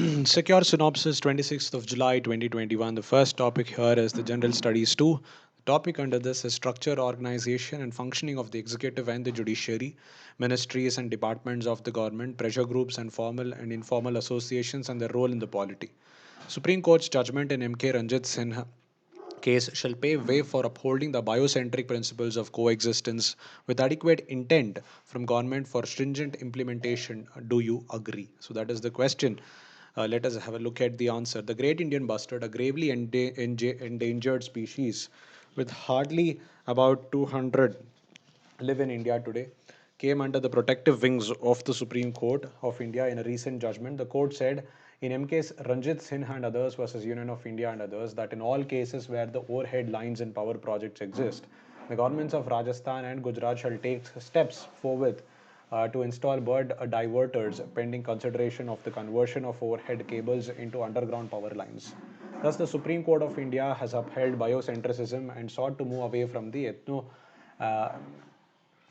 Secure Synopsis, 26th of July 2021. The first topic here is the General Studies 2. The topic under this is structure, organization, and functioning of the executive and the judiciary, ministries and departments of the government, pressure groups, and formal and informal associations, and their role in the polity. Supreme Court's judgment in MK Ranjit Sinha case shall pave way for upholding the biocentric principles of coexistence with adequate intent from government for stringent implementation. Do you agree? So that is the question. Let us have a look at the answer. The great Indian bustard, a gravely endangered species with hardly about 200 live in India today, came under the protective wings of the Supreme Court of India in a recent judgment. The court said in MK's Ranjit Sinha and others versus Union of India and others that in all cases where the overhead lines and power projects exist, the governments of Rajasthan and Gujarat shall take steps forward to install bird diverters pending consideration of the conversion of overhead cables into underground power lines. Thus, the Supreme Court of India has upheld biocentrism and sought to move away from the uh,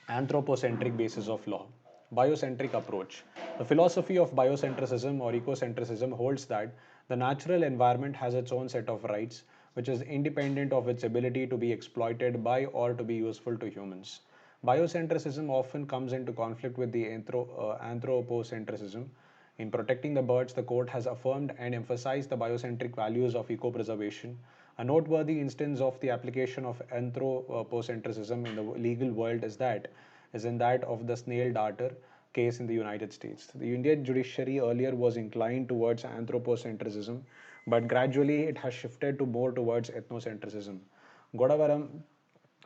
anthropocentric basis of law. Biocentric approach. The philosophy of biocentrism or ecocentrism holds that the natural environment has its own set of rights, which is independent of its ability to be exploited by or to be useful to humans. Biocentrism often comes into conflict with the anthropocentrism. In protecting the birds, the court has affirmed and emphasized the biocentric values of eco-preservation. A noteworthy instance of the application of anthropocentrism in the legal world is in that of the snail darter case in the United States. The Indian judiciary earlier was inclined towards anthropocentrism, but gradually it has shifted to more towards ethnocentrism. Godavaram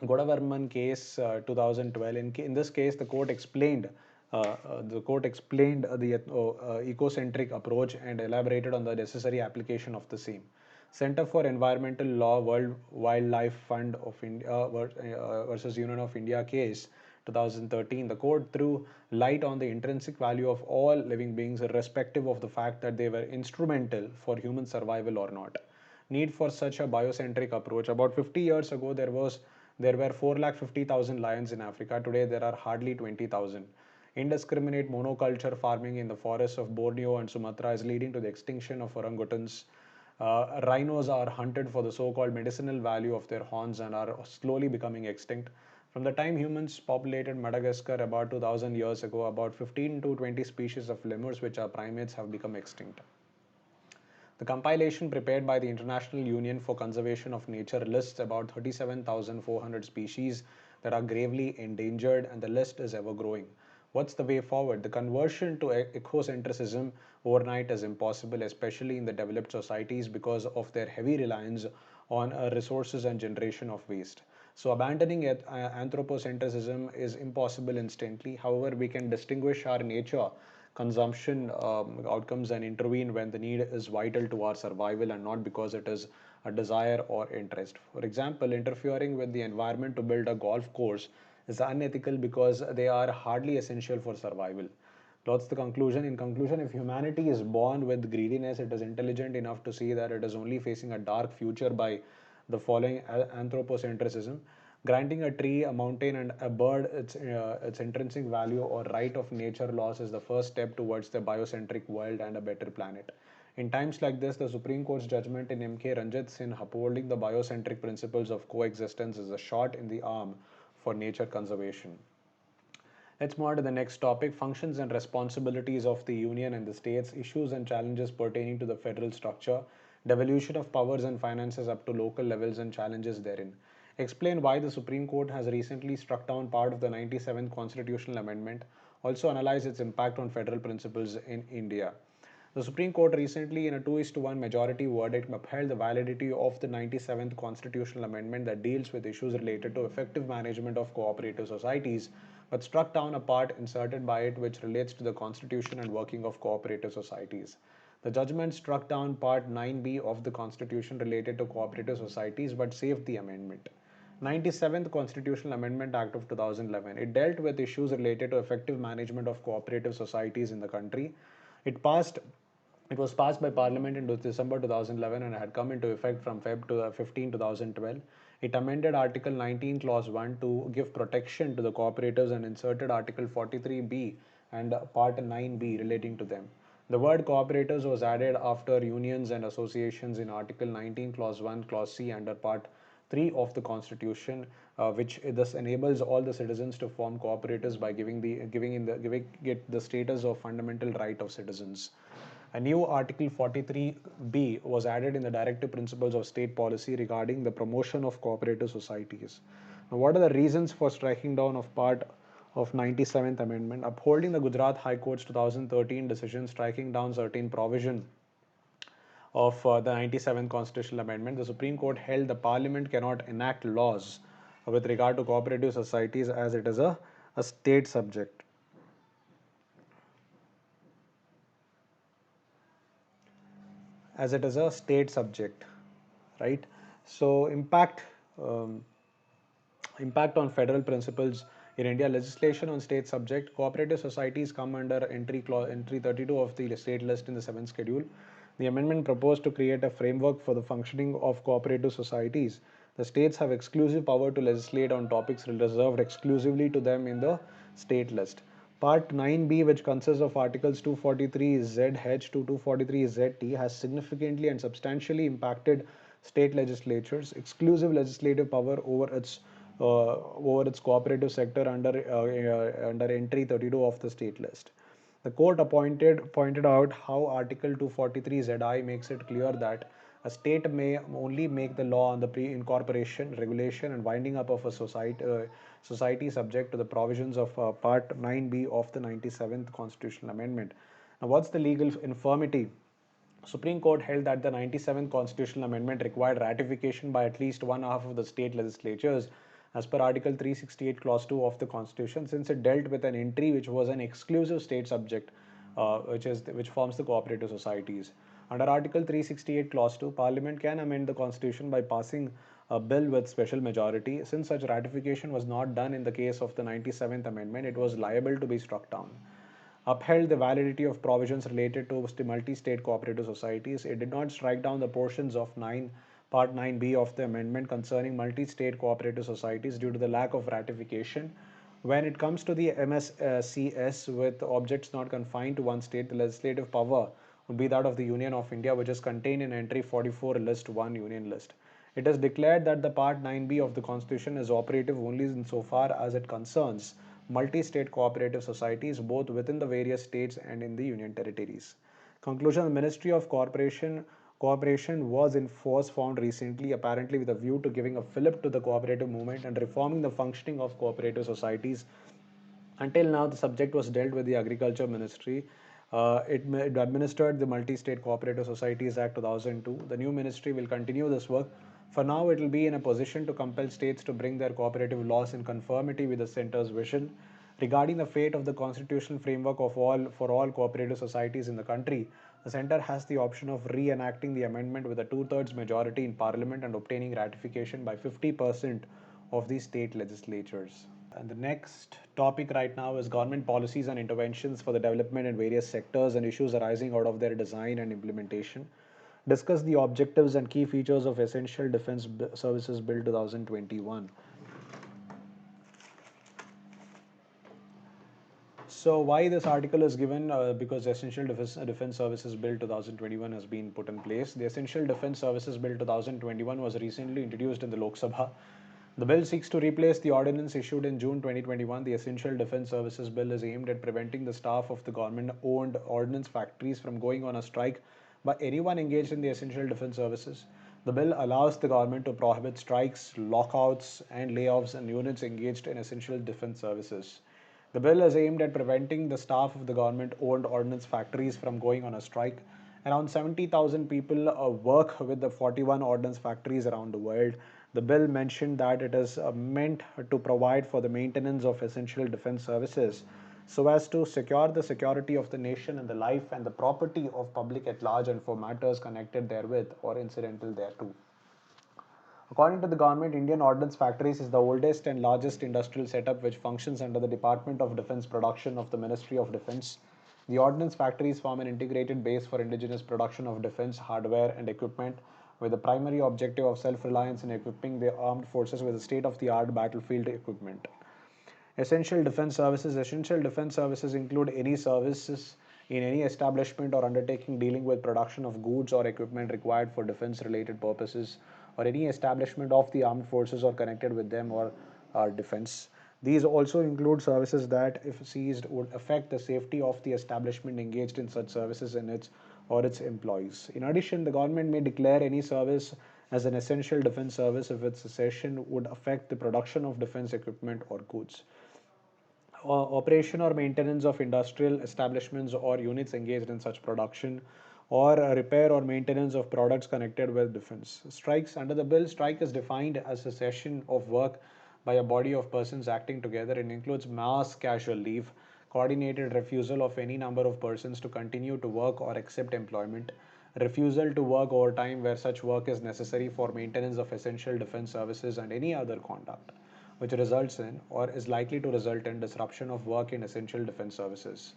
Godavarman case 2012. In this case, the court explained the ecocentric approach and elaborated on the necessary application of the same. Center for Environmental Law World Wildlife Fund of India versus Union of India case 2013. The court threw light on the intrinsic value of all living beings, irrespective of the fact that they were instrumental for human survival or not. Need for such a biocentric approach. About 50 years ago, there were 450,000 lions in Africa. Today, there are hardly 20,000. Indiscriminate monoculture farming in the forests of Borneo and Sumatra is leading to the extinction of orangutans. Rhinos are hunted for the so-called medicinal value of their horns and are slowly becoming extinct. From the time humans populated Madagascar about 2000 years ago, about 15 to 20 species of lemurs, which are primates, have become extinct. The compilation prepared by the International Union for Conservation of Nature lists about 37,400 species that are gravely endangered, and the list is ever growing. What's the way forward? The conversion to ecocentrism overnight is impossible, especially in the developed societies, because of their heavy reliance on resources and generation of waste. So, abandoning anthropocentrism is impossible instantly. However, we can distinguish our nature consumption outcomes and intervene when the need is vital to our survival and not because it is a desire or interest. For example, interfering with the environment to build a golf course is unethical because they are hardly essential for survival. That's the conclusion. In conclusion, if humanity is born with greediness, it is intelligent enough to see that it is only facing a dark future by the following anthropocentrism. Granting a tree, a mountain, and a bird its intrinsic value or right of nature laws is the first step towards the biocentric world and a better planet. In times like this, the Supreme Court's judgment in MK Ranjit Singh upholding the biocentric principles of coexistence is a shot in the arm for nature conservation. Let's move on to the next topic: functions and responsibilities of the Union and the states, issues and challenges pertaining to the federal structure, devolution of powers and finances up to local levels, and challenges therein. Explain why the Supreme Court has recently struck down part of the 97th Constitutional Amendment. Also, analyze its impact on federal principles in India. The Supreme Court recently, in a 2 to 1 majority verdict, upheld the validity of the 97th Constitutional Amendment that deals with issues related to effective management of cooperative societies, but struck down a part inserted by it which relates to the constitution and working of cooperative societies. The judgment struck down Part 9b of the Constitution related to cooperative societies but saved the amendment. 97th Constitutional Amendment Act of 2011. It dealt with issues related to effective management of cooperative societies in the country. It passed it was passed by Parliament in December 2011 and had come into effect from Feb to 15 2012. It amended Article 19 Clause 1 to give protection to the cooperatives and inserted Article 43B and Part 9B relating to them. The word cooperators was added after unions and associations in Article 19, Clause 1, Clause C under Part 3 of the Constitution, which thus enables all the citizens to form cooperators by giving it the status of fundamental right of citizens. A new Article 43B was added in the Directive Principles of State Policy regarding the promotion of cooperative societies. Now, what are the reasons for striking down of part of 97th Amendment? Upholding the Gujarat High Court's 2013 decision striking down certain provision of the 97th Constitutional Amendment, the Supreme Court held the Parliament cannot enact laws with regard to cooperative societies as it is a state subject. As it is a state subject, right? So um, impact on federal principles in India. Legislation on state subject cooperative societies come under entry 32 of the state list in the 7th schedule. The amendment proposed to create a framework for the functioning of cooperative societies. The states have exclusive power to legislate on topics reserved exclusively to them in the state list. Part 9b, which consists of Articles 243ZH to 243ZT, has significantly and substantially impacted state legislatures' exclusive legislative power over its cooperative sector under entry 32 of the state list. The court pointed out how Article 243ZI makes it clear that a state may only make the law on the pre-incorporation, regulation, and winding up of a society subject to the provisions of Part 9b of the 97th Constitutional Amendment. Now, what's the legal infirmity? Supreme Court held that the 97th Constitutional Amendment required ratification by at least one half of the state legislatures as per Article 368 Clause 2 of the Constitution, since it dealt with an entry which was an exclusive state subject, which forms the cooperative societies. Under Article 368 Clause 2, Parliament can amend the Constitution by passing a bill with special majority. Since such ratification was not done in the case of the 97th Amendment, it was liable to be struck down. Upheld the validity of provisions related to multi-state cooperative societies. It did not strike down the portions of Part 9b of the amendment concerning multi-state cooperative societies due to the lack of ratification. When it comes to the MSCS, with objects not confined to one state, the legislative power would be that of the Union of India, which is contained in entry 44 list 1 Union list. It is declared that the Part 9b of the Constitution is operative only insofar as it concerns multi-state cooperative societies both within the various states and in the union territories. Conclusion: the Ministry of Cooperation was in force found recently, apparently with a view to giving a fillip to the cooperative movement and reforming the functioning of cooperative societies. Until now, the subject was dealt with the Agriculture Ministry. It administered the Multi-State Cooperative Societies Act 2002. The new ministry will continue this work. For now, it will be in a position to compel states to bring their cooperative laws in conformity with the center's vision. Regarding the fate of the constitutional framework for all cooperative societies in the country, the center has the option of re-enacting the amendment with a two-thirds majority in parliament and obtaining ratification by 50% of the state legislatures. And the next topic right now is government policies and interventions for the development in various sectors and issues arising out of their design and implementation. Discuss the objectives and key features of Essential Defense Services Bill 2021. So why this article is given? Because the Essential Defense Services Bill 2021 has been put in place. The Essential Defense Services Bill 2021 was recently introduced in the Lok Sabha. The bill seeks to replace the ordinance issued in June 2021. The Essential Defense Services Bill is aimed at preventing the staff of the government-owned ordnance factories from going on a strike by anyone engaged in the essential defense services. The bill allows the government to prohibit strikes, lockouts, and layoffs in units engaged in essential defense services. The bill is aimed at preventing the staff of the government-owned ordnance factories from going on a strike. Around 70,000 people work with the 41 ordnance factories around the world. The bill mentioned that it is meant to provide for the maintenance of essential defense services so as to secure the security of the nation and the life and the property of public at large and for matters connected therewith or incidental thereto. According to the government, Indian Ordnance Factories is the oldest and largest industrial setup which functions under the Department of Defense Production of the Ministry of Defense. The ordnance factories form an integrated base for indigenous production of defense hardware and equipment with the primary objective of self-reliance in equipping the armed forces with state-of-the-art battlefield equipment. Essential defense services. Essential defense services include any services in any establishment or undertaking dealing with production of goods or equipment required for defense related purposes, or any establishment of the armed forces or connected with them or defense. These also include services that, if seized, would affect the safety of the establishment engaged in such services and its or its employees. In addition, the government may declare any service as an essential defense service if its cessation would affect the production of defense equipment or goods. Operation or maintenance of industrial establishments or units engaged in such production, or repair or maintenance of products connected with defense. Strikes under the bill, strike is defined as a session of work by a body of persons acting together and includes mass casual leave, coordinated refusal of any number of persons to continue to work or accept employment, refusal to work overtime where such work is necessary for maintenance of essential defense services, and any other conduct which results in or is likely to result in disruption of work in essential defense services.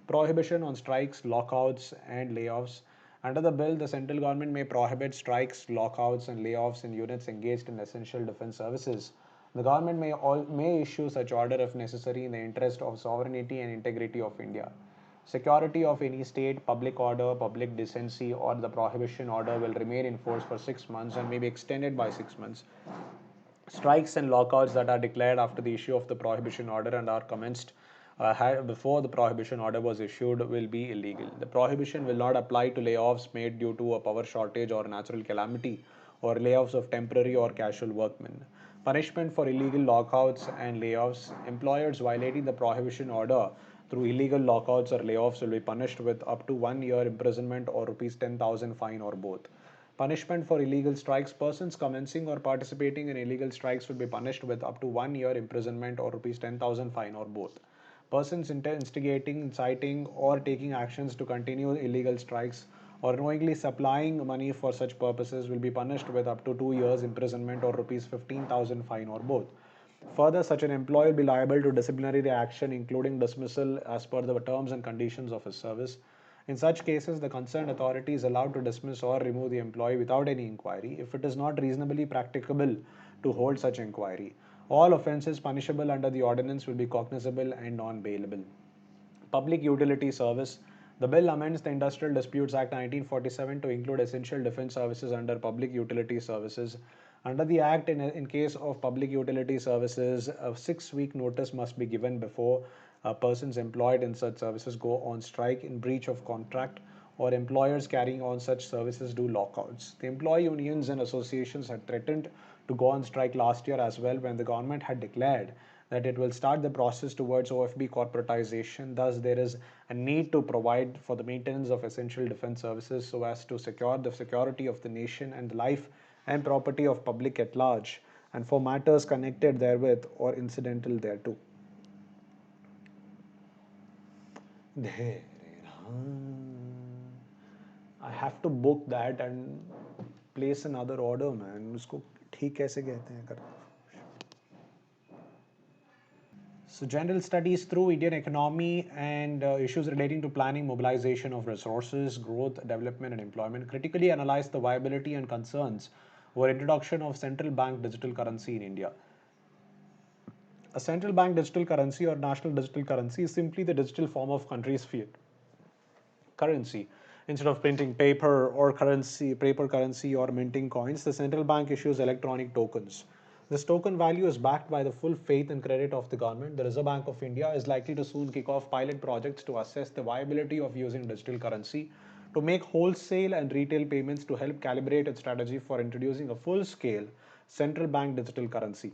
Prohibition on strikes, lockouts, and layoffs. Under the bill, the central government may prohibit strikes, lockouts, and layoffs in units engaged in essential defense services. The government may issue such order if necessary in the interest of sovereignty and integrity of India. Security of any state, public order, public decency, or the prohibition order will remain in force for 6 months and may be extended by 6 months. Strikes and lockouts that are declared after the issue of the prohibition order and are commenced before the prohibition order was issued will be illegal. The prohibition will not apply to layoffs made due to a power shortage or natural calamity, or layoffs of temporary or casual workmen. Punishment for illegal lockouts and layoffs. Employers violating the prohibition order through illegal lockouts or layoffs will be punished with up to 1 year imprisonment or rupees 10,000 fine, or both. Punishment for illegal strikes. Persons commencing or participating in illegal strikes will be punished with up to 1 year imprisonment or rupees 10,000 fine, or both. Persons instigating, inciting, or taking actions to continue illegal strikes or knowingly supplying money for such purposes will be punished with up to 2 years imprisonment or rupees 15,000 fine, or both. Further, such an employee will be liable to disciplinary action, including dismissal as per the terms and conditions of his service. In such cases, the concerned authority is allowed to dismiss or remove the employee without any inquiry if it is not reasonably practicable to hold such inquiry. All offences punishable under the ordinance will be cognizable and non bailable. Public Utility Service. The bill amends the Industrial Disputes Act 1947 to include essential defense services under public utility services. Under the Act, in case of public utility services, a 6 week notice must be given before persons employed in such services go on strike in breach of contract, or employers carrying on such services do lockouts. The employee unions and associations had threatened to go on strike last year as well, when the government had declared that it will start the process towards OFB corporatization. Thus, there is a need to provide for the maintenance of essential defense services so as to secure the security of the nation and the life and property of public at large, and for matters connected therewith or incidental thereto. I have to book that and place another order, man. उसको ठीक कैसे कहते हैं करते? So, general studies through Indian economy and issues relating to planning, mobilization of resources, growth, development, and employment critically analyze the viability and concerns over introduction of central bank digital currency in India. A central bank digital currency or national digital currency is simply the digital form of country's fiat currency. Instead of printing paper currency, or minting coins, the central bank issues electronic tokens. This token value is backed by the full faith and credit of the government. The Reserve Bank of India is likely to soon kick off pilot projects to assess the viability of using digital currency to make wholesale and retail payments, to help calibrate its strategy for introducing a full scale central bank digital currency.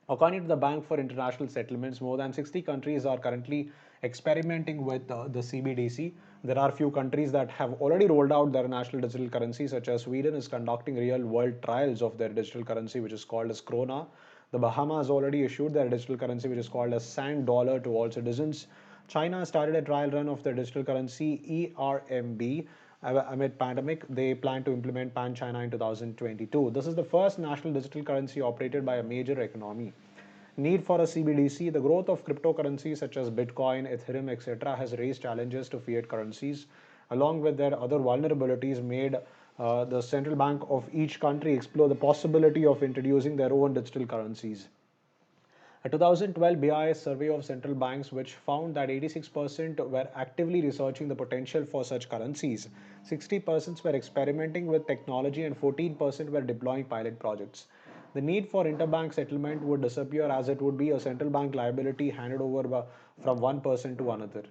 According to the Bank for International Settlements, more than 60 countries are currently experimenting with the CBDC. There are few countries that have already rolled out their national digital currency, such as Sweden is conducting real world trials of their digital currency, which is called as Krona. The Bahamas already issued their digital currency, which is called as Sand Dollar, to all citizens. China started a trial run of their digital currency ERMB. Amid pandemic, they plan to implement Pan China in 2022. This is the first national digital currency operated by a major economy. Need for a CBDC. The growth of cryptocurrencies such as Bitcoin, Ethereum, etc. has raised challenges to fiat currencies. Along with their other vulnerabilities, made the central bank of each country explore the possibility of introducing their own digital currencies. A 2012 BIS survey of central banks, which found that 86% were actively researching the potential for such currencies, 60% were experimenting with technology, and 14% were deploying pilot projects. The need for interbank settlement would disappear as it would be a central bank liability handed over from one person to another.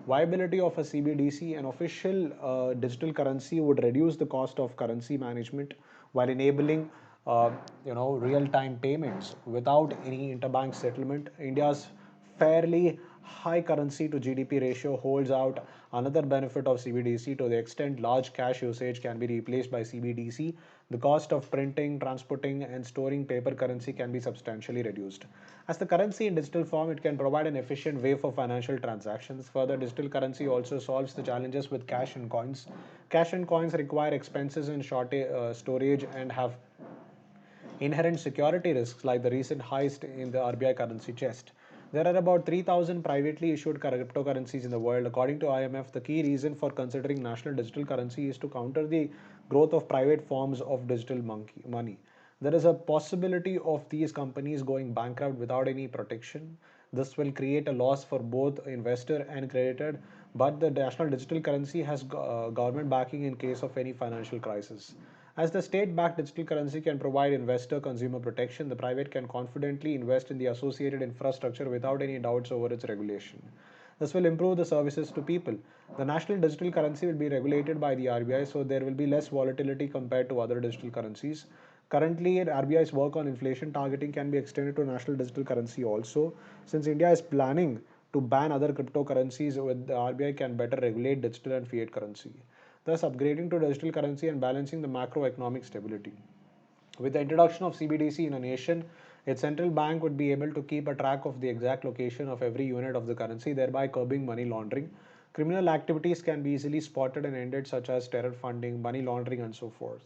Viability of a CBDC, an official digital currency, would reduce the cost of currency management while enabling uh, real-time payments without any interbank settlement. India's fairly high currency to GDP ratio holds out another benefit of CBDC. To the extent large cash usage can be replaced by CBDC, the cost of printing, transporting, and storing paper currency can be substantially reduced. As the currency in digital form, it can provide an efficient way for financial transactions. Further, digital currency also solves the challenges with cash and coins. Cash and coins require expenses and storage and have inherent security risks like the recent heist in the RBI currency chest. There are about 3,000 privately issued cryptocurrencies in the world. According to IMF, the key reason for considering national digital currency is to counter the growth of private forms of money. There is a possibility of these companies going bankrupt without any protection. This will create a loss for both investor and creditor, but the national digital currency has government backing in case of any financial crisis. As the state backed digital currency can provide investor consumer protection, the private can confidently invest in the associated infrastructure without any doubts over its regulation. This will improve the services to people. The national digital currency will be regulated by the RBI, so there will be less volatility compared to other digital currencies. Currently, RBI's work on inflation targeting can be extended to national digital currency also. Since India is planning to ban other cryptocurrencies, with the RBI can better regulate digital and fiat currency, thus upgrading to digital currency and balancing the macroeconomic stability. With the introduction of CBDC in a nation, its central bank would be able to keep a track of the exact location of every unit of the currency, thereby curbing money laundering. Criminal activities can be easily spotted and ended, such as terror funding, money laundering, and so forth.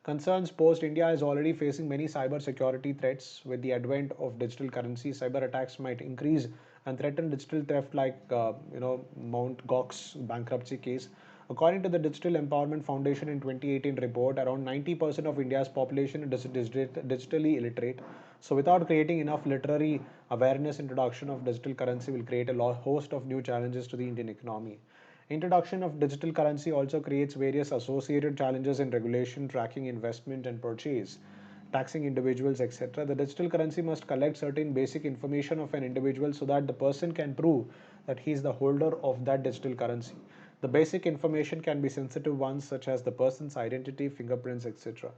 Concerns posed: India is already facing many cyber security threats. With the advent of digital currency, cyber attacks might increase and threaten digital theft, like Mount Gox bankruptcy case. According to the Digital Empowerment Foundation in 2018 report, around 90% of India's population is digitally illiterate. So, without creating enough literary awareness, introduction of digital currency will create a host of new challenges to the Indian economy. Introduction of digital currency also creates various associated challenges in regulation, tracking investment and purchase, taxing individuals, etc. The digital currency must collect certain basic information of an individual so that the person can prove that he is the holder of that digital currency. The basic information can be sensitive ones such as the person's identity, fingerprints, etc.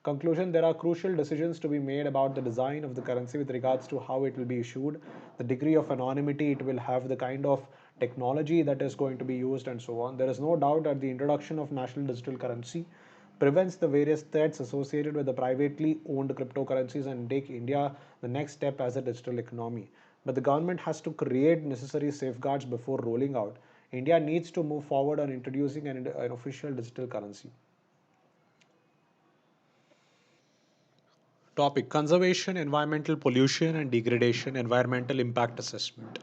Conclusion: there are crucial decisions to be made about the design of the currency with regards to how it will be issued, the degree of anonymity it will have, the kind of technology that is going to be used, and so on. There is no doubt that the introduction of national digital currency prevents the various threats associated with the privately owned cryptocurrencies and take India the next step as a digital economy. But the government has to create necessary safeguards before rolling out. India needs to move forward on introducing an official digital currency. Topic: Conservation, environmental pollution and degradation, environmental impact assessment.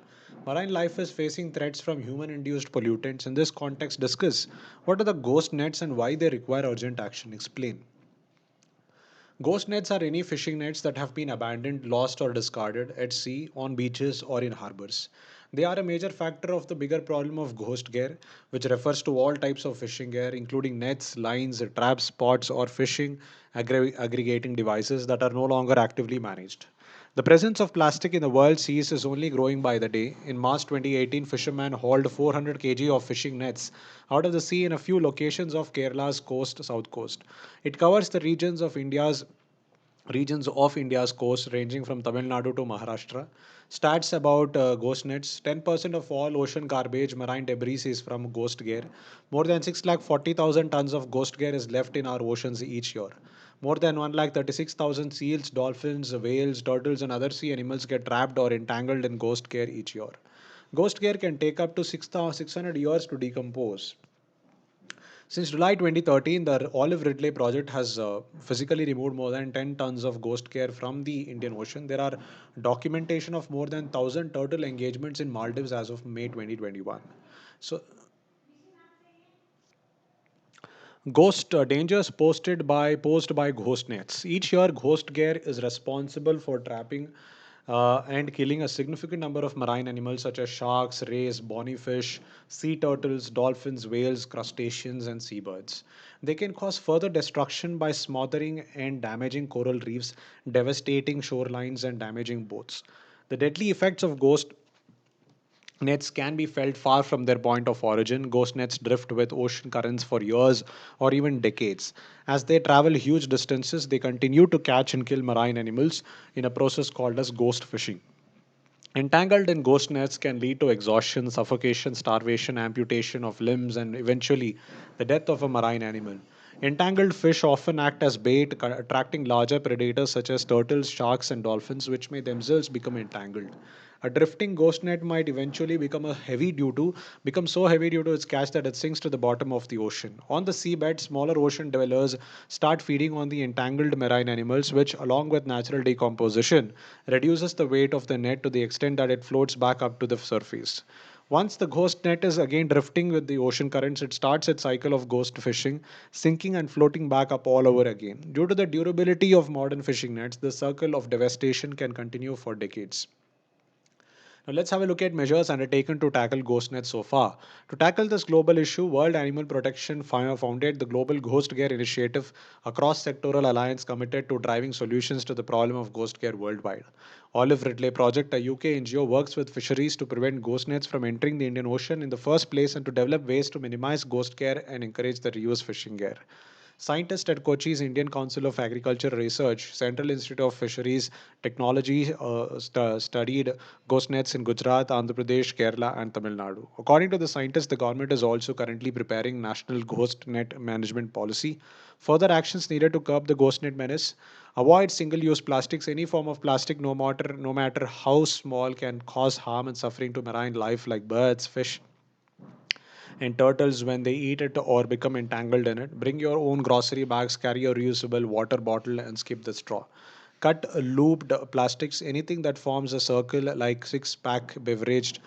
Marine life is facing threats from human induced pollutants. In this context, discuss what are the ghost nets and why they require urgent action. Explain. Ghost nets are any fishing nets that have been abandoned, lost, or discarded at sea, on beaches, or in harbors. They are a major factor of the bigger problem of ghost gear, which refers to all types of fishing gear, including nets, lines, traps, pods, or fishing aggregating devices that are no longer actively managed. The presence of plastic in the world seas is only growing by the day. In March 2018, fishermen hauled 400 kg of fishing nets out of the sea in a few locations of Kerala's south coast. It covers the regions of India's coast ranging from Tamil Nadu to Maharashtra. Stats about ghost nets: 10% of all ocean garbage, marine debris is from ghost gear. More than 640,000 tons of ghost gear is left in our oceans each year. More than 136,000 seals, dolphins, whales, turtles, and other sea animals get trapped or entangled in ghost gear each year. Ghost gear can take up to 600 years to decompose. Since July 2013, the Olive Ridley project has physically removed more than 10 tons of ghost gear from the Indian Ocean. There are documentation of more than 1,000 turtle engagements in Maldives as of May 2021. So, ghost dangers posed by ghost nets. Each year, ghost gear is responsible for trapping and killing a significant number of marine animals such as sharks, rays, bony fish, sea turtles, dolphins, whales, crustaceans, and seabirds. They can cause further destruction by smothering and damaging coral reefs, devastating shorelines, and damaging boats. The deadly effects of ghost nets can be felt far from their point of origin. Ghost nets drift with ocean currents for years or even decades. As they travel huge distances, they continue to catch and kill marine animals in a process called as ghost fishing. Entangled in ghost nets can lead to exhaustion, suffocation, starvation, amputation of limbs, and eventually the death of a marine animal. Entangled fish often act as bait, attracting larger predators such as turtles, sharks, and dolphins, which may themselves become entangled. A drifting ghost net might eventually become so heavy due to its catch that it sinks to the bottom of the ocean. On the seabed, smaller ocean dwellers start feeding on the entangled marine animals, which, along with natural decomposition, reduces the weight of the net to the extent that it floats back up to the surface. Once the ghost net is again drifting with the ocean currents, it starts its cycle of ghost fishing, sinking and floating back up all over again. Due to the durability of modern fishing nets, the circle of devastation can continue for decades. Now let's have a look at measures undertaken to tackle ghost nets so far. To tackle this global issue, World Animal Protection founded the Global Ghost Care Initiative, a cross-sectoral alliance committed to driving solutions to the problem of ghost care worldwide. Olive Ridley Project, a UK NGO, works with fisheries to prevent ghost nets from entering the Indian Ocean in the first place and to develop ways to minimize ghost care and encourage the reuse fishing gear. Scientists at Kochi's Indian Council of Agriculture Research, Central Institute of Fisheries Technology studied ghost nets in Gujarat, Andhra Pradesh, Kerala, and Tamil Nadu. According to the scientists, the government is also currently preparing national ghost net management policy. Further actions needed to curb the ghost net menace. Avoid single-use plastics. Any form of plastic, no matter how small, can cause harm and suffering to marine life like birds, fish, and turtles when they eat it or become entangled in it. Bring your own grocery bags, carry a reusable water bottle, and skip the straw. Cut looped plastics, anything that forms a circle like six pack beverage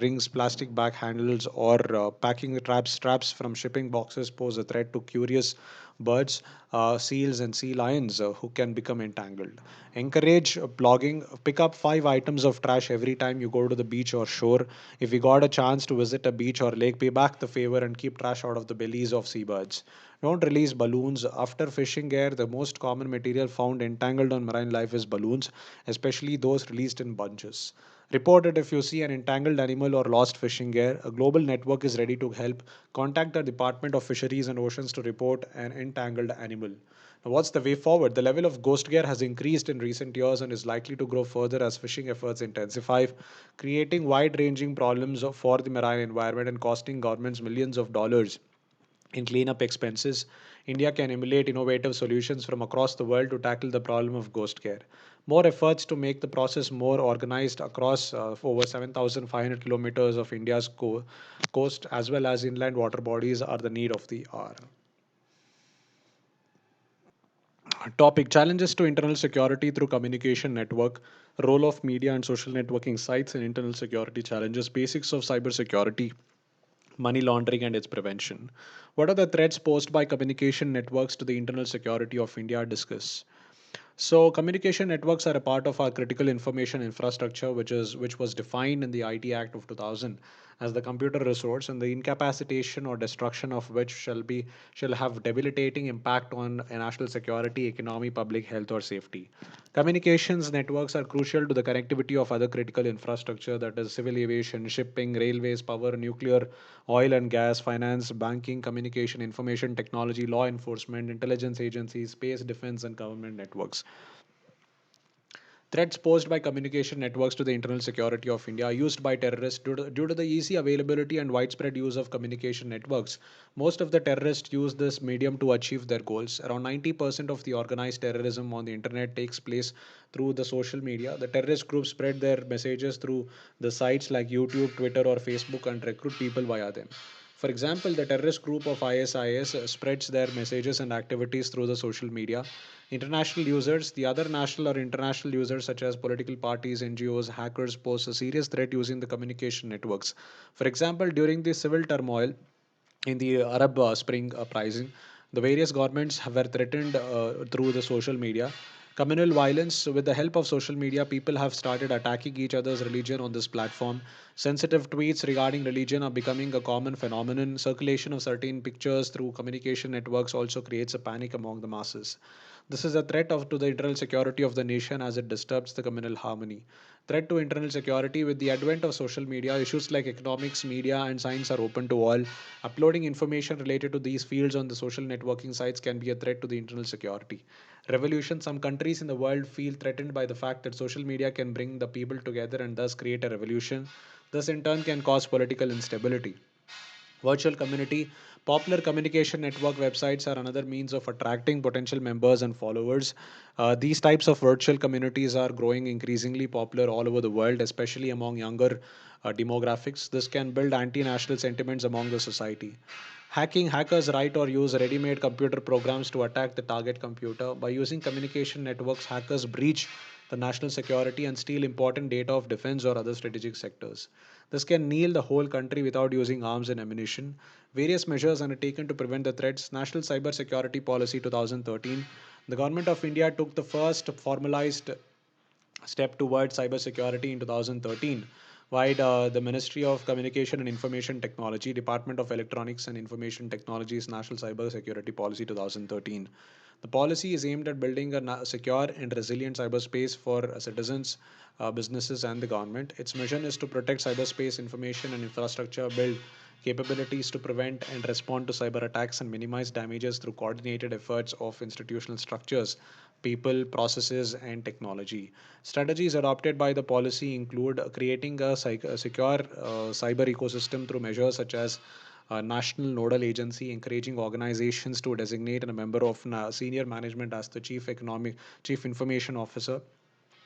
rings, plastic bag handles, or packing straps from shipping boxes pose a threat to curious birds, seals, and sea lions who can become entangled. Encourage blogging. Pick up 5 items of trash every time you go to the beach or shore. If you got a chance to visit a beach or lake, pay back the favor and keep trash out of the bellies of seabirds. Don't release balloons. After fishing gear, the most common material found entangled on marine life is balloons, especially those released in bunches. Report it if you see an entangled animal or lost fishing gear. A global network is ready to help. Contact the Department of Fisheries and Oceans to report an entangled animal. Now, what's the way forward? The level of ghost gear has increased in recent years and is likely to grow further as fishing efforts intensify, creating wide ranging problems for the marine environment and costing governments millions of dollars in cleanup expenses. India can emulate innovative solutions from across the world to tackle the problem of ghost care. More efforts to make the process more organized across over 7,500 kilometers of India's coast as well as inland water bodies are the need of the hour. Topic: Challenges to internal security through communication network, role of media and social networking sites in internal security challenges, basics of cybersecurity, money laundering and its prevention. What are the threats posed by communication networks to the internal security of India? Discuss. So, communication networks are a part of our critical information infrastructure, which was defined in the IT Act of 2000 as the computer resource, and the incapacitation or destruction of which shall have debilitating impact on a national security, economy, public health, or safety. Communications networks are crucial to the connectivity of other critical infrastructure, that is civil aviation, shipping, railways, power, nuclear, oil and gas, finance, banking, communication, information technology, law enforcement, intelligence agencies, space, defense, and government networks. Threats posed by communication networks to the internal security of India are used by terrorists due to the easy availability and widespread use of communication networks. Most of the terrorists use this medium to achieve their goals. Around 90% of the organized terrorism on the internet takes place through the social media. The terrorist groups spread their messages through the sites like YouTube, Twitter, or Facebook and recruit people via them. For example, the terrorist group of ISIS spreads their messages and activities through the social media. International users, the other national or international users such as political parties, NGOs, hackers pose a serious threat using the communication networks. For example, during the civil turmoil in the Arab Spring uprising, the various governments were threatened through the social media. Communal violence. So with the help of social media, people have started attacking each other's religion on this platform. Sensitive tweets regarding religion are becoming a common phenomenon. Circulation of certain pictures through communication networks also creates a panic among the masses. This is a threat to the internal security of the nation as it disturbs the communal harmony. Threat to internal security. With the advent of social media, issues like economics, media, and science are open to all. Uploading information related to these fields on the social networking sites can be a threat to the internal security. Revolution. Some countries in the world feel threatened by the fact that social media can bring the people together and thus create a revolution. This, in turn, can cause political instability. Virtual community. Popular communication network websites are another means of attracting potential members and followers. These types of virtual communities are growing increasingly popular all over the world, especially among younger demographics. This can build anti national sentiments among the society. Hacking. Hackers write or use ready made computer programs to attack the target computer. By using communication networks, hackers breach the national security and steal important data of defense or other strategic sectors. This can kneel the whole country without using arms and ammunition. Various measures are taken to prevent the threats. National Cyber Security Policy 2013. The Government of India took the first formalized step towards cybersecurity in 2013, while the Ministry of Communication and Information Technology, Department of Electronics and Information Technology's National Cyber Security Policy 2013. The policy is aimed at building a secure and resilient cyberspace for citizens, businesses, and the government. Its mission is to protect cyberspace information and infrastructure, build capabilities to prevent and respond to cyber attacks, and minimize damages through coordinated efforts of institutional structures, people, processes, and technology. Strategies adopted by the policy include creating a secure cyber ecosystem through measures such as a national nodal agency, encouraging organizations to designate a member of senior management as the chief information officer,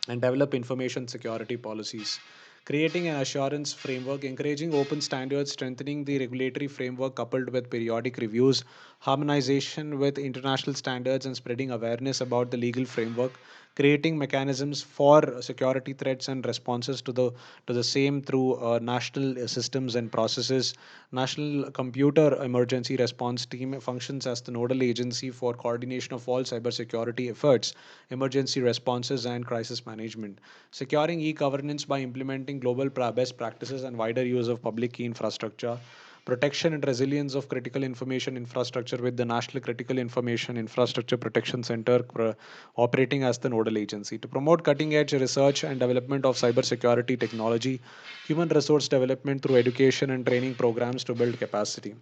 and develop information security policies. Creating an assurance framework, encouraging open standards, strengthening the regulatory framework coupled with periodic reviews, harmonization with international standards, and spreading awareness about the legal framework. Creating mechanisms for security threats and responses to the same through national systems and processes. National Computer Emergency Response Team functions as the nodal agency for coordination of all cybersecurity efforts, emergency responses, and crisis management. Securing e-governance by implementing global best practices and wider use of public key infrastructure. Protection and resilience of critical information infrastructure with the National Critical Information Infrastructure Protection Center operating as the nodal agency. To promote cutting edge research and development of cybersecurity technology, human resource development through education and training programs to build capacity.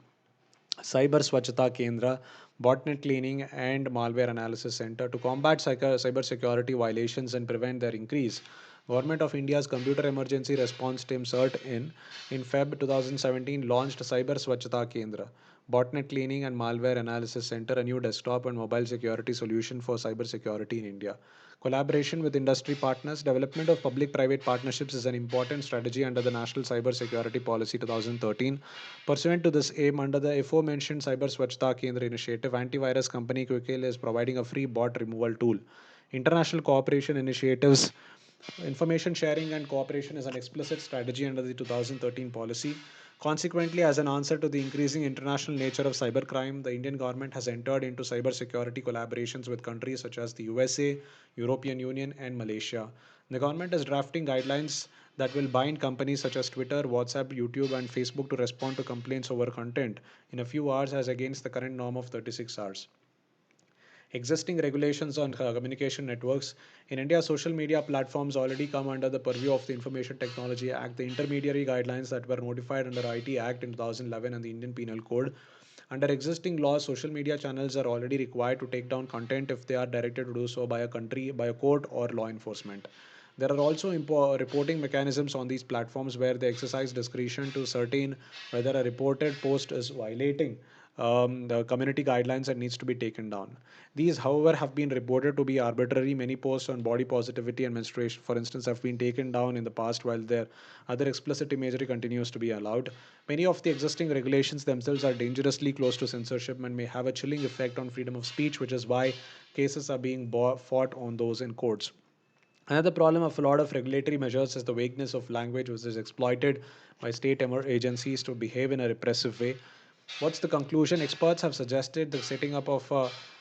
Cyber Swachhata Kendra, Botnet Cleaning, and Malware Analysis Center to combat cyber security violations and prevent their increase. Government of India's Computer Emergency Response Team in Feb 2017 launched Cyber Swachhata Kendra, Botnet Cleaning and Malware Analysis Center, a new desktop and mobile security solution for cyber security in India. Collaboration with industry partners. Development of public private partnerships is an important strategy under the National Cyber Security Policy 2013. Pursuant to this aim, under the aforementioned Cyber Swachhata Kendra initiative, antivirus company Quickhill is providing a free bot removal tool. International cooperation initiatives. Information sharing and cooperation is an explicit strategy under the 2013 policy. Consequently, as an answer to the increasing international nature of cybercrime, the Indian government has entered into cybersecurity collaborations with countries such as the USA, European Union, and Malaysia. The government is drafting guidelines that will bind companies such as Twitter, WhatsApp, YouTube, and Facebook to respond to complaints over content in a few hours as against the current norm of 36 hours. Existing regulations on communication networks. In India, social media platforms already come under the purview of the Information Technology Act, the intermediary guidelines that were notified under IT Act in 2011 and the Indian Penal Code. Under existing laws, social media channels are already required to take down content if they are directed to do so by a court or law enforcement. There are also reporting mechanisms on these platforms where they exercise discretion to certain whether a reported post is violating the community guidelines and needs to be taken down. These, however, have been reported to be arbitrary. Many posts on body positivity and menstruation, for instance, have been taken down in the past, while their other explicit imagery continues to be allowed. Many of the existing regulations themselves are dangerously close to censorship and may have a chilling effect on freedom of speech, which is why cases are being fought on those in courts. Another problem of a lot of regulatory measures is the vagueness of language, which is exploited by state agencies to behave in a repressive way. What's the conclusion? Experts have suggested the setting up of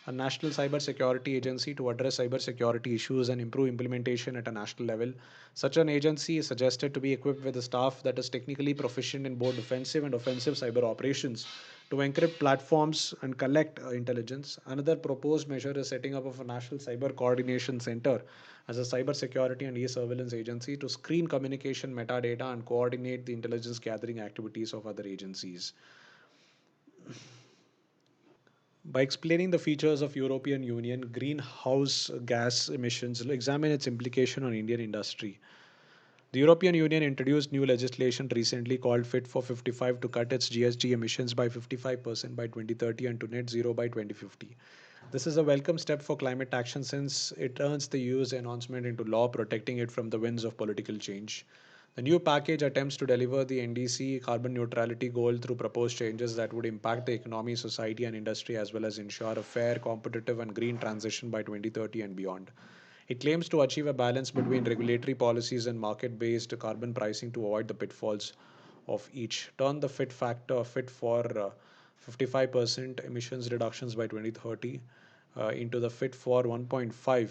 a national cybersecurity agency to address cybersecurity issues and improve implementation at a national level. Such an agency is suggested to be equipped with a staff that is technically proficient in both defensive and offensive cyber operations to encrypt platforms and collect intelligence. Another proposed measure is setting up of a national cyber coordination center as a cybersecurity and e-surveillance agency to screen communication metadata and coordinate the intelligence gathering activities of other agencies. By explaining the features of European Union greenhouse gas emissions, will examine its implication on Indian industry. The European Union introduced new legislation recently called Fit for 55 to cut its GHG emissions by 55% by 2030 and to net zero by 2050. This is a welcome step for climate action since it turns the EU's announcement into law, protecting it from the winds of political change. The new package attempts to deliver the NDC carbon neutrality goal through proposed changes that would impact the economy, society, and industry as well as ensure a fair, competitive, and green transition by 2030 and beyond. It claims to achieve a balance between regulatory policies and market based carbon pricing to avoid the pitfalls of each. Turn the fit factor fit for 55% emissions reductions by 2030 into the fit for 1.5.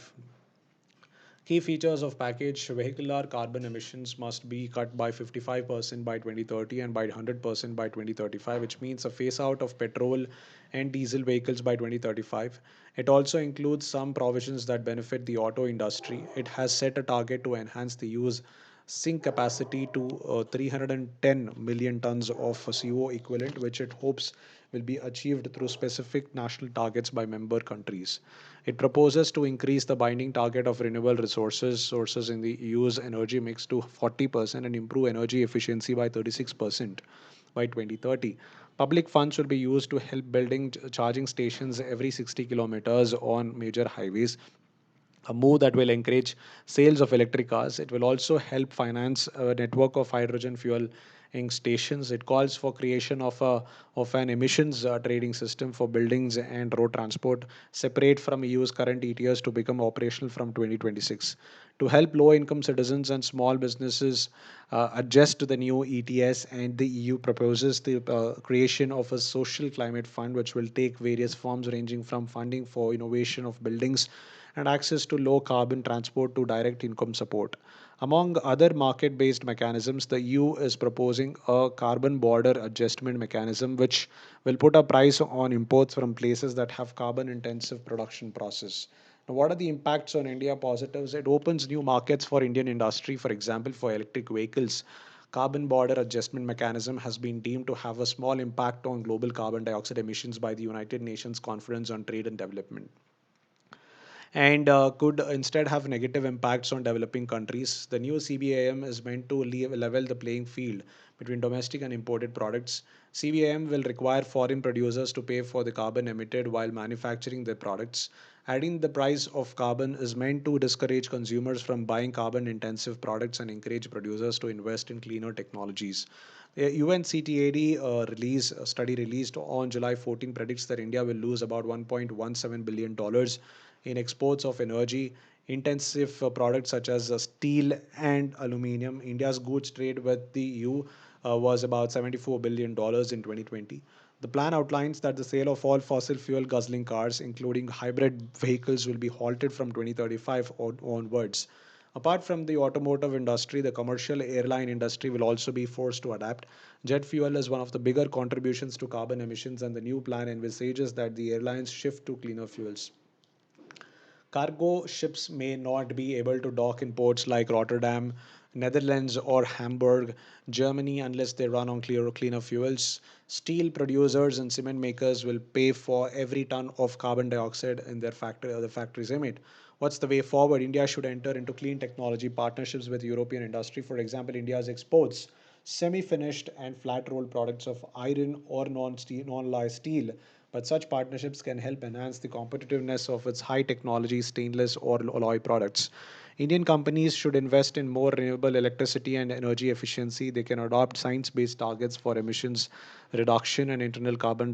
Key features of package vehicular carbon emissions must be cut by 55% by 2030 and by 100% by 2035, which means a phase out of petrol and diesel vehicles by 2035. It also includes some provisions that benefit the auto industry. It has set a target to enhance the use sink capacity to 310 million tons of CO equivalent, which it hopes will be achieved through specific national targets by member countries. It proposes to increase the binding target of renewable resources sources in the EU's energy mix to 40% and improve energy efficiency by 36% by 2030. Public funds will be used to help building charging stations every 60 kilometers on major highways, a move that will encourage sales of electric cars. It will also help finance a network of hydrogen fueling stations. It calls for creation of an emissions trading system for buildings and road transport, separate from EU's current ETS to become operational from 2026. To help low-income citizens and small businesses adjust to the new ETS, and the EU proposes the creation of a social climate fund, which will take various forms ranging from funding for innovation of buildings and access to low carbon transport to direct income support. Among other market based mechanisms, the EU is proposing a carbon border adjustment mechanism which will put a price on imports from places that have carbon intensive production process. Now, what are the impacts on India? Positives: it opens new markets for Indian industry, for example, for electric vehicles. Carbon border adjustment mechanism has been deemed to have a small impact on global carbon dioxide emissions by the United Nations Conference on Trade and Development, and could instead have negative impacts on developing countries. The new CBAM is meant to level the playing field between domestic and imported products. CBAM will require foreign producers to pay for the carbon emitted while manufacturing their products. Adding the price of carbon is meant to discourage consumers from buying carbon intensive products and encourage producers to invest in cleaner technologies. The UNCTAD release a study released on July 14 predicts that India will lose about $1.17 billion in exports of energy intensive products such as steel and aluminium. India's goods trade with the EU was about $74 billion in 2020. The plan outlines that the sale of all fossil fuel guzzling cars, including hybrid vehicles, will be halted from 2035 onwards. Apart from the automotive industry, the commercial airline industry will also be forced to adapt. Jet fuel is one of the bigger contributions to carbon emissions, and the new plan envisages that the airlines shift to cleaner fuels. Cargo ships may not be able to dock in ports like Rotterdam, Netherlands, or Hamburg, Germany unless they run on cleaner fuels. Steel producers and cement makers will pay for every ton of carbon dioxide in their factory or the factories emit. What's the way forward? India should enter into clean technology partnerships with European industry. For example, India's exports semi-finished and flat-rolled products of iron or non-steel, non-alloy steel, but such partnerships can help enhance the competitiveness of its high technology stainless or alloy products. Indian companies should invest in more renewable electricity and energy efficiency. They can adopt science based targets for emissions reduction and internal carbon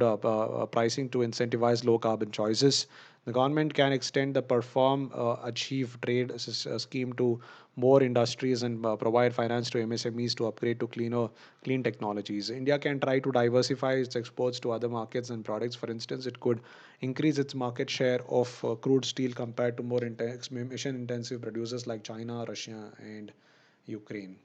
pricing to incentivize low carbon choices. The government can extend the Perform Achieve Trade scheme to more industries and provide finance to MSMEs to upgrade to clean technologies. India can try to diversify its exports to other markets and products. For instance, it could increase its market share of crude steel compared to more emission intensive producers like China, Russia, and Ukraine.